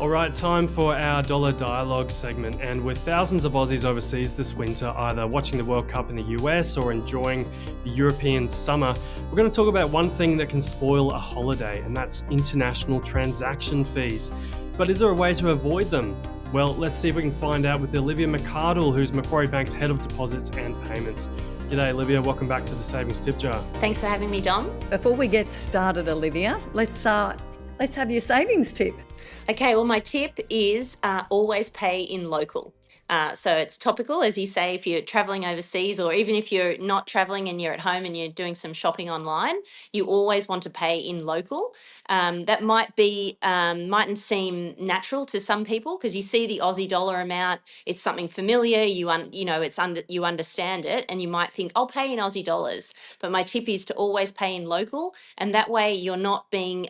All right, time for our Dollar Dialogue segment. And with thousands of Aussies overseas this winter, either watching the World Cup in the US or enjoying the European summer, we're going to talk about one thing that can spoil a holiday, and that's international transaction fees. But is there a way to avoid them? Well, let's see if we can find out with Olivia McArdle, who's Macquarie Bank's Head of Deposits and Payments. G'day, Olivia. Welcome back to the Savings Tip Jar. Thanks for having me, Dom. Before we get started, Olivia, let's have your savings tip. Okay, well, my tip is always pay in local. So it's topical, as you say, if you're traveling overseas, or even if you're not traveling and you're at home and you're doing some shopping online, you always want to pay in local. That mightn't seem natural to some people because you see the Aussie dollar amount, it's something familiar. You understand it, and you might think, I'll pay in Aussie dollars. But my tip is to always pay in local, and that way you're not being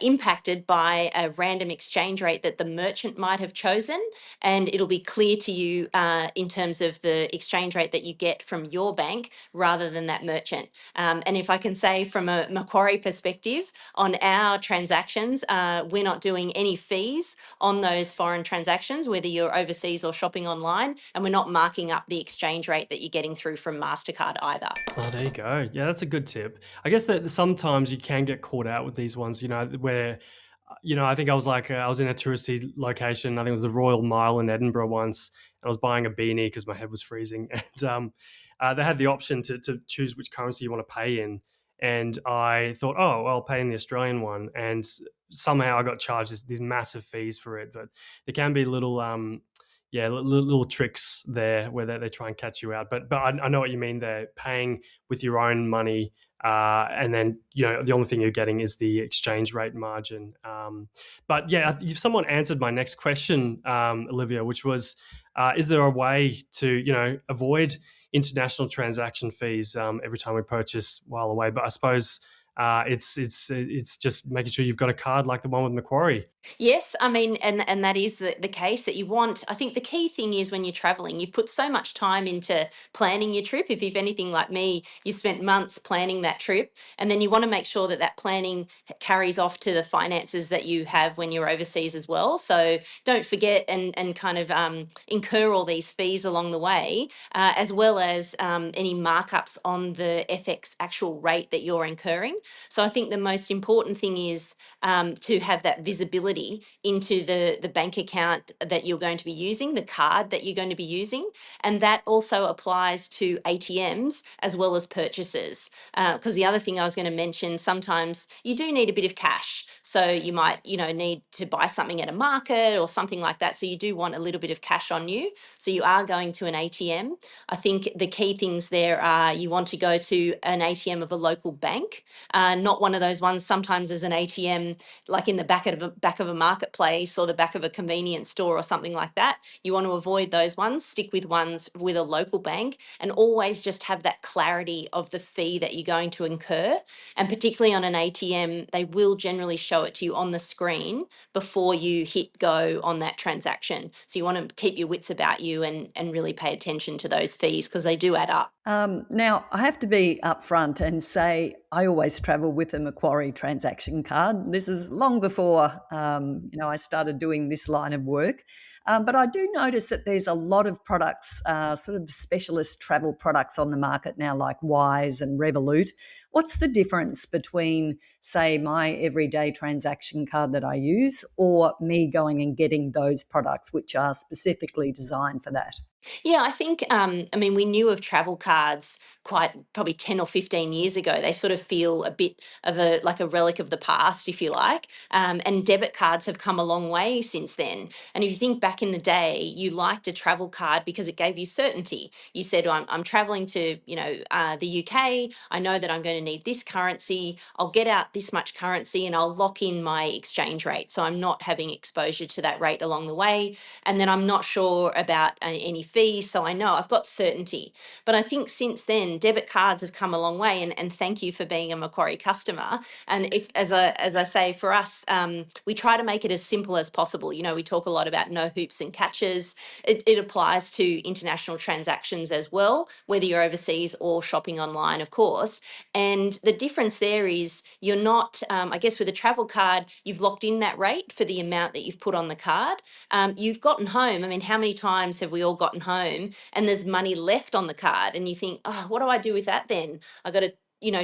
impacted by a random exchange rate that the merchant might have chosen, and it'll be clear to you in terms of the exchange rate that you get from your bank rather than that merchant. And if I can say from a Macquarie perspective, on our transactions, we're not doing any fees on those foreign transactions, whether you're overseas or shopping online, and we're not marking up the exchange rate that you're getting through from MasterCard either. Oh, there you go. Yeah, that's a good tip. I guess that sometimes you can get caught out with these ones, where, I think I was in a touristy location. I think it was the Royal Mile in Edinburgh once. And I was buying a beanie because my head was freezing. And they had the option to choose which currency you want to pay in. And I thought, oh, well, I'll pay in the Australian one. And somehow I got charged these massive fees for it. But there can be little tricks there where they try and catch you out. But I know what you mean. They're paying with your own money, and then the only thing you're getting is the exchange rate margin. But yeah, someone answered my next question, Olivia, which was, is there a way to avoid international transaction fees every time we purchase while away? But I suppose it's just making sure you've got a card like the one with Macquarie. Yes, I mean, and that is the case that you want. I think the key thing is when you're traveling, you've put so much time into planning your trip. If you've anything like me, you've spent months planning that trip, and then you want to make sure that that planning carries off to the finances that you have when you're overseas as well. So don't forget and kind of incur all these fees along the way, as well as any markups on the FX actual rate that you're incurring. So I think the most important thing is to have that visibility into the bank account that you're going to be using, the card that you're going to be using. And that also applies to ATMs as well as purchases. Because the other thing I was going to mention, sometimes you do need a bit of cash. So you might, need to buy something at a market or something like that. So you do want a little bit of cash on you. So you are going to an ATM. I think the key things there are you want to go to an ATM of a local bank, not one of those ones. Sometimes there's an ATM like in the back of a marketplace or the back of a convenience store or something like that. You want to avoid those ones. Stick with ones with a local bank, and always just have that clarity of the fee that you're going to incur. And particularly on an ATM, they will generally show it to you on the screen before you hit go on that transaction. So you want to keep your wits about you and really pay attention to those fees because they do add up. Now, I have to be upfront and say I always travel with a Macquarie transaction card. This is long before I started doing this line of work. But I do notice that there's a lot of products, sort of specialist travel products on the market now, like Wise and Revolut. What's the difference between, say, my everyday transaction card that I use or me going and getting those products which are specifically designed for that? Yeah, I think, we knew of travel cards quite probably 10 or 15 years ago. They sort of feel a bit of like a relic of the past, if you like. And debit cards have come a long way since then. And if you think back in the day, you liked a travel card because it gave you certainty. You said, I'm traveling to, the UK. I know that I'm going to need this currency. I'll get out this much currency and I'll lock in my exchange rate. So I'm not having exposure to that rate along the way. And then I'm not sure about any fees, so I know I've got certainty. But I think since then, debit cards have come a long way, and thank you for being a Macquarie customer. And if, as I say, for us, we try to make it as simple as possible. We talk a lot about no hoops and catches. It applies to international transactions as well, whether you're overseas or shopping online, of course. And the difference there is you're not, I guess with a travel card, you've locked in that rate for the amount that you've put on the card. You've gotten home. I mean, how many times have we all gotten home and there's money left on the card and you think, oh, what do I do with that then? I got to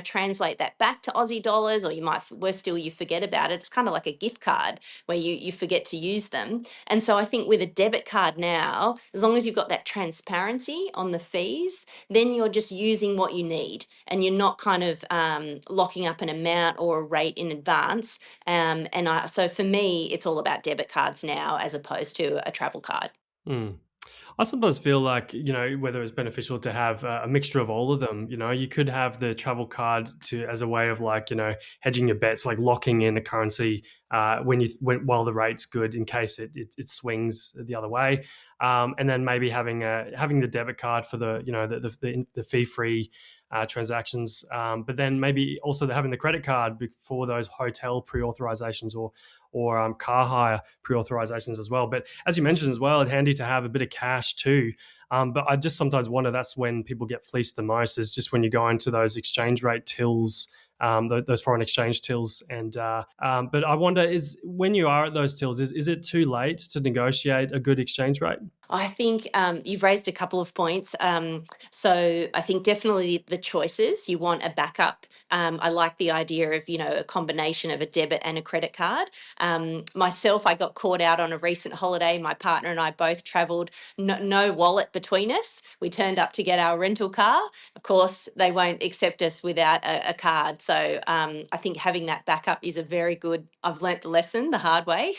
translate that back to Aussie dollars, or you might, worse still, you forget about it. It's kind of like a gift card where you forget to use them. And so I think with a debit card now, as long as you've got that transparency on the fees, then you're just using what you need and you're not kind of locking up an amount or a rate in advance. So for me, it's all about debit cards now as opposed to a travel card. Mm. I sometimes feel like, whether it's beneficial to have a mixture of all of them. You could have the travel card as a way of like, hedging your bets, like locking in a currency while the rate's good in case it swings the other way. And then maybe having the debit card for the fee free transactions, but then maybe also having the credit card for those hotel pre-authorizations or car hire pre-authorizations as well. But as you mentioned as well, it's handy to have a bit of cash too. But I just sometimes wonder, that's when people get fleeced the most, is just when you go into those exchange rate tills, those foreign exchange tills. But I wonder, is when you are at those tills, is it too late to negotiate a good exchange rate? I think you've raised a couple of points. So I think definitely the choices. You want a backup. I like the idea of, a combination of a debit and a credit card. Myself, I got caught out on a recent holiday. My partner and I both travelled, no wallet between us. We turned up to get our rental car. Of course, they won't accept us without a card. So I think having that backup is a very good, I've learnt the lesson the hard way.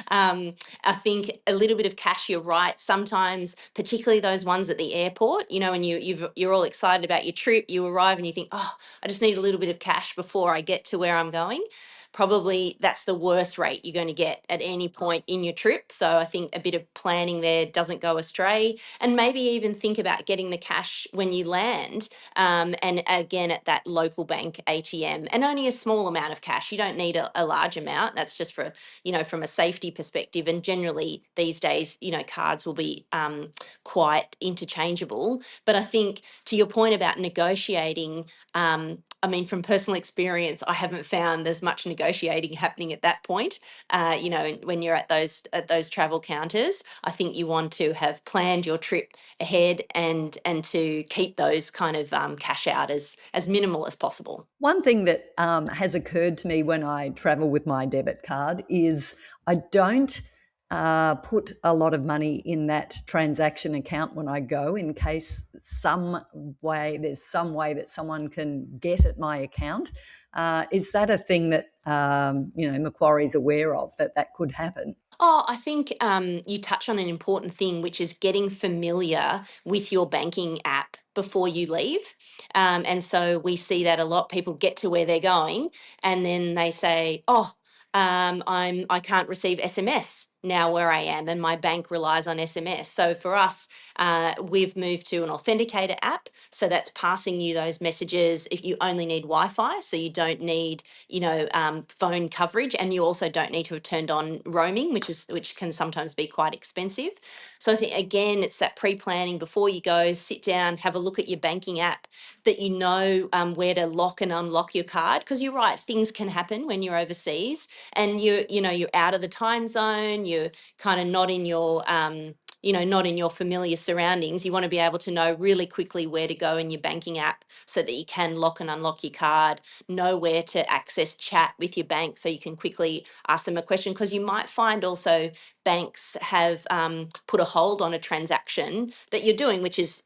I think a little bit of cash, you're right. Sometimes, particularly those ones at the airport, and you're all excited about your trip, you arrive and you think, oh, I just need a little bit of cash before I get to where I'm going. Probably that's the worst rate you're going to get at any point in your trip. So I think a bit of planning there doesn't go astray. And maybe even think about getting the cash when you land, and again at that local bank ATM, and only a small amount of cash. You don't need a large amount. That's just for, from a safety perspective. And generally these days, cards will be quite interchangeable. But I think to your point about negotiating, I mean, from personal experience, I haven't found there's much negotiating happening at that point. When you're at those travel counters, I think you want to have planned your trip ahead and to keep those kind of cash out as minimal as possible. One thing that has occurred to me when I travel with my debit card is I don't put a lot of money in that transaction account when I go, in case there's some way that someone can get at my account. Is that a thing that Macquarie's aware of, that could happen? Oh, I think you touch on an important thing, which is getting familiar with your banking app before you leave. And so we see that a lot. People get to where they're going, and then they say, "Oh, I can't receive SMS now where I am, and my bank relies on SMS." So for us, we've moved to an authenticator app. So that's passing you those messages if you only need Wi-Fi, so you don't need phone coverage, and you also don't need to have turned on roaming, which can sometimes be quite expensive. So I think again, it's that pre-planning before you go. Sit down, have a look at your banking app, that where to lock and unlock your card, because you're right, things can happen when you're overseas and you're out of the time zone. You're kind of not in your not in your familiar surroundings. You want to be able to know really quickly where to go in your banking app so that you can lock and unlock your card, know where to access chat with your bank so you can quickly ask them a question, because you might find also banks have put a hold on a transaction that you're doing, which is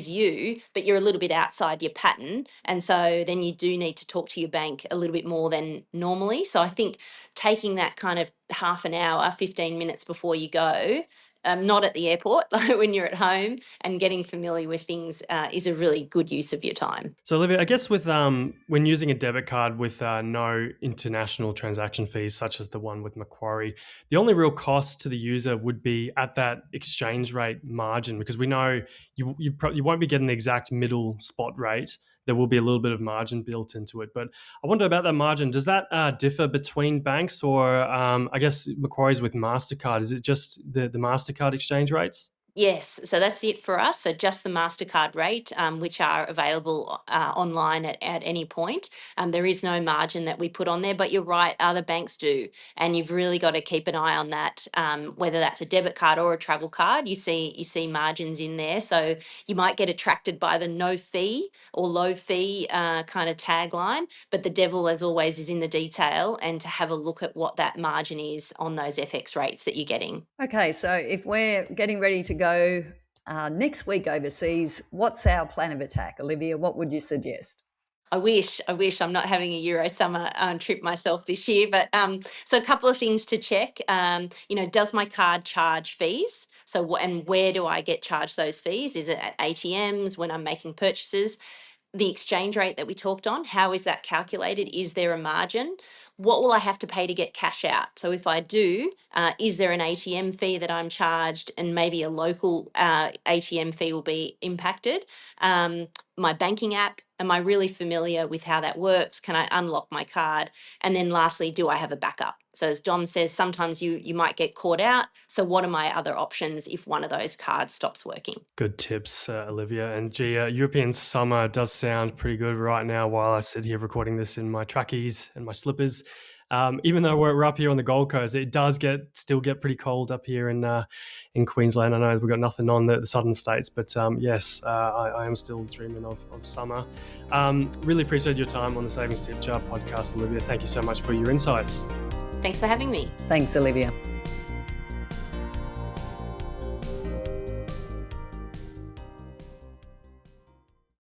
you, but you're a little bit outside your pattern, and so then you do need to talk to your bank a little bit more than normally. So I think taking that kind of half an hour, 15 minutes before you go, not at the airport, like when you're at home, and getting familiar with things is a really good use of your time. So, Olivia, I guess with when using a debit card with no international transaction fees, such as the one with Macquarie, the only real cost to the user would be at that exchange rate margin, because we know you won't be getting the exact middle spot rate. There will be a little bit of margin built into it. But I wonder about that margin. Does that differ between banks, or I guess Macquarie's with MasterCard? Is it just the MasterCard exchange rates? Yes, so that's it for us. So just the MasterCard rate, which are available online at any point. There is no margin that we put on there, but you're right, other banks do. And you've really got to keep an eye on that, whether that's a debit card or a travel card. You see margins in there. So you might get attracted by the no fee or low fee kind of tagline, but the devil, as always, is in the detail, and to have a look at what that margin is on those FX rates that you're getting. Okay, so if we're getting ready to go next week overseas, what's our plan of attack, Olivia? What would you suggest? I wish I'm not having a Euro summer trip myself this year. But so a couple of things to check. Does my card charge fees? So and where do I get charged those fees? Is it at ATMs when I'm making purchases? The exchange rate that we talked on, how is that calculated? Is there a margin? What will I have to pay to get cash out? So if I do, is there an ATM fee that I'm charged, and maybe a local ATM fee will be impacted? My banking app, am I really familiar with how that works? Can I unlock my card? And then lastly, do I have a backup? So as Dom says, sometimes you might get caught out. So what are my other options if one of those cards stops working? Good tips, Olivia. And gee, European summer does sound pretty good right now while I sit here recording this in my trackies and my slippers. Even though we're up here on the Gold Coast, it does still get pretty cold up here in Queensland. I know we've got nothing on the southern states, but yes, I am still dreaming of summer. Really appreciate your time on the Savings Tip Jar podcast, Olivia. Thank you so much for your insights. Thanks for having me. Thanks, Olivia.